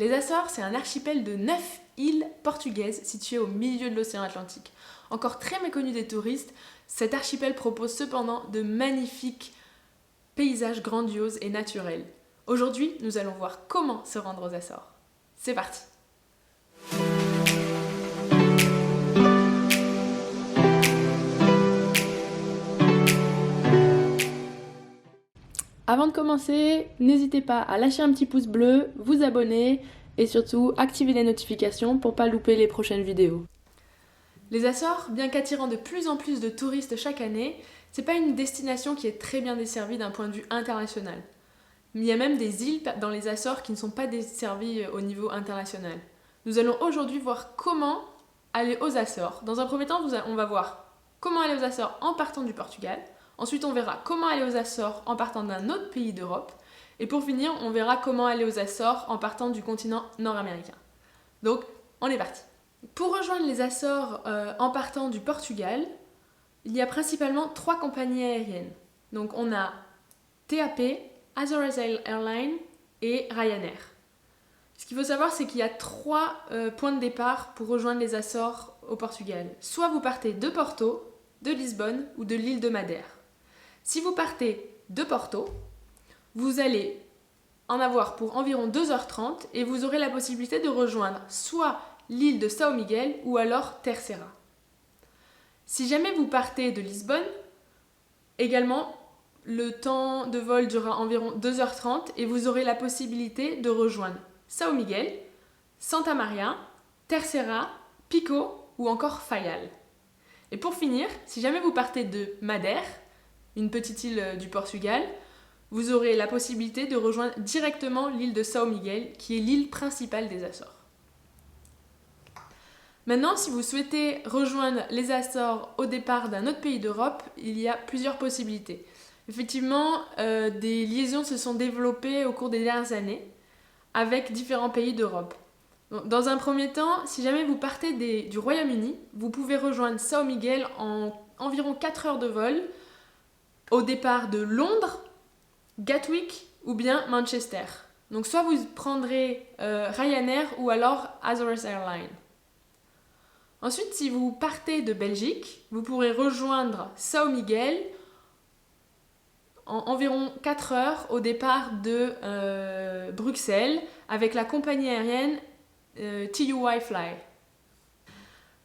Les Açores, c'est un archipel de 9 îles portugaises situées au milieu de l'océan Atlantique. Encore très méconnu des touristes, cet archipel propose cependant de magnifiques paysages grandioses et naturels. Aujourd'hui, nous allons voir comment se rendre aux Açores. C'est parti! Avant de commencer, n'hésitez pas à lâcher un petit pouce bleu, vous abonner et surtout activer les notifications pour ne pas louper les prochaines vidéos. Les Açores, bien qu'attirant de plus en plus de touristes chaque année, c'est pas une destination qui est très bien desservie d'un point de vue international. Il y a même des îles dans les Açores qui ne sont pas desservies au niveau international. Nous allons aujourd'hui voir comment aller aux Açores. Dans un premier temps, on va voir comment aller aux Açores en partant du Portugal. Ensuite, on verra comment aller aux Açores en partant d'un autre pays d'Europe. Et pour finir, on verra comment aller aux Açores en partant du continent nord-américain. Donc, on est parti. Pour rejoindre les Açores en partant du Portugal, il y a principalement 3 compagnies aériennes. Donc, on a TAP, Azores Airlines et Ryanair. Ce qu'il faut savoir, c'est qu'il y a 3 points de départ pour rejoindre les Açores au Portugal. Soit vous partez de Porto, de Lisbonne ou de l'île de Madère. Si vous partez de Porto, vous allez en avoir pour environ 2h30 et vous aurez la possibilité de rejoindre soit l'île de São Miguel ou alors Terceira. Si jamais vous partez de Lisbonne, également le temps de vol durera environ 2h30 et vous aurez la possibilité de rejoindre São Miguel, Santa Maria, Terceira, Pico ou encore Faial. Et pour finir, si jamais vous partez de Madère, une petite île du Portugal, vous aurez la possibilité de rejoindre directement l'île de São Miguel, qui est l'île principale des Açores. Maintenant, si vous souhaitez rejoindre les Açores au départ d'un autre pays d'Europe, il y a plusieurs possibilités. Effectivement, des liaisons se sont développées au cours des dernières années avec différents pays d'Europe. Dans un premier temps, si jamais vous partez du Royaume-Uni, vous pouvez rejoindre São Miguel en environ 4 heures de vol au départ de Londres, Gatwick ou bien Manchester. Donc soit vous prendrez Ryanair ou alors Azores Airlines. Ensuite, si vous partez de Belgique, vous pourrez rejoindre São Miguel en environ 4 heures au départ de Bruxelles avec la compagnie aérienne TUI Fly.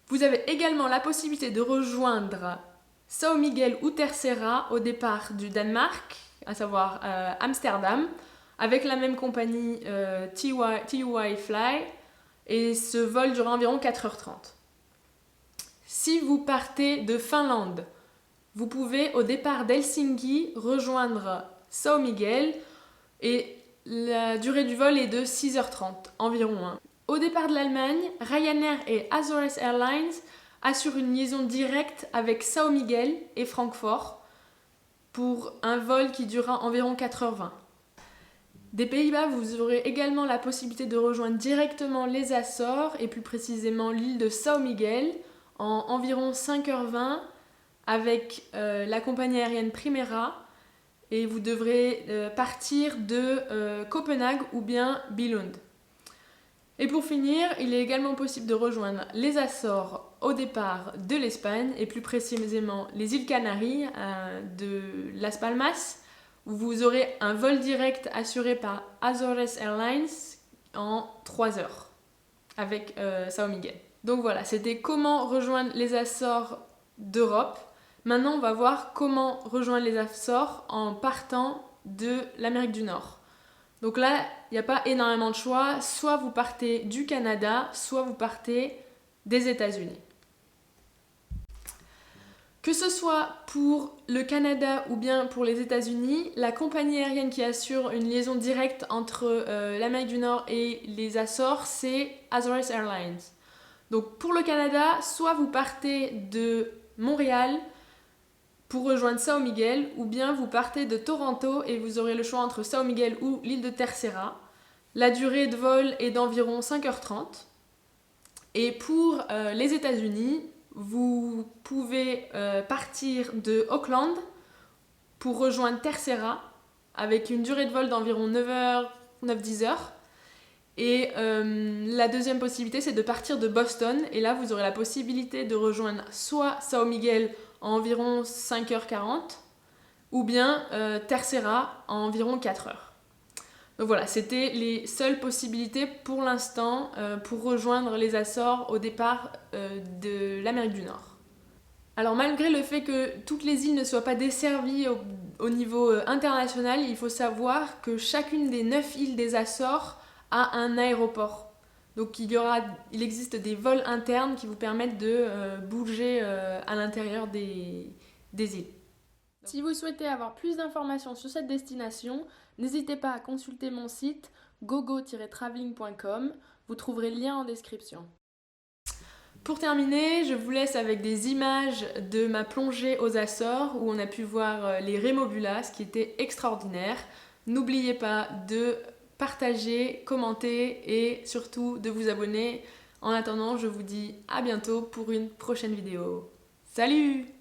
Vous avez également la possibilité de rejoindre São Miguel ou Terceira au départ du Danemark, à savoir Amsterdam, avec la même compagnie TUI Fly, et ce vol durera environ 4h30. Si vous partez de Finlande, vous pouvez au départ d'Helsinki rejoindre São Miguel et la durée du vol est de 6h30 environ. Au départ de l'Allemagne, Ryanair et Azores Airlines assurent une liaison directe avec São Miguel et Francfort pour un vol qui durera environ 4h20. Des Pays-Bas, vous aurez également la possibilité de rejoindre directement les Açores et plus précisément l'île de São Miguel en environ 5h20 avec la compagnie aérienne Primera et vous devrez partir de Copenhague ou bien Billund. Et pour finir, il est également possible de rejoindre les Açores au départ de l'Espagne et plus précisément les îles Canaries de Las Palmas où vous aurez un vol direct assuré par Azores Airlines en 3 heures avec São Miguel. Donc voilà, c'était comment rejoindre les Açores d'Europe. Maintenant, on va voir comment rejoindre les Açores en partant de l'Amérique du Nord. Donc là, il n'y a pas énormément de choix. Soit vous partez du Canada, soit vous partez des États-Unis. Que ce soit pour le Canada ou bien pour les États-Unis, la compagnie aérienne qui assure une liaison directe entre l'Amérique du Nord et les Açores, c'est Azores Airlines. Donc pour le Canada, soit vous partez de Montréal pour rejoindre São Miguel, ou bien vous partez de Toronto et vous aurez le choix entre São Miguel ou l'île de Terceira. La durée de vol est d'environ 5h30. Et pour les États-Unis, vous pouvez partir de Auckland pour rejoindre Terceira avec une durée de vol d'environ 9h, 9-10 heures. Et la deuxième possibilité, c'est de partir de Boston. Et là, vous aurez la possibilité de rejoindre soit São Miguel en environ 5h40, ou bien Terceira en environ 4h. Donc voilà, c'était les seules possibilités pour l'instant pour rejoindre les Açores au départ de l'Amérique du Nord. Alors malgré le fait que toutes les îles ne soient pas desservies au niveau international, il faut savoir que chacune des 9 îles des Açores a un aéroport. Donc il existe des vols internes qui vous permettent de bouger à l'intérieur des îles. Si vous souhaitez avoir plus d'informations sur cette destination, n'hésitez pas à consulter mon site gogo-traveling.com, vous trouverez le lien en description. Pour terminer, je vous laisse avec des images de ma plongée aux Açores où on a pu voir les Rémobulas qui étaient extraordinaires. N'oubliez pas de partager, commenter et surtout de vous abonner. En attendant, je vous dis à bientôt pour une prochaine vidéo. Salut!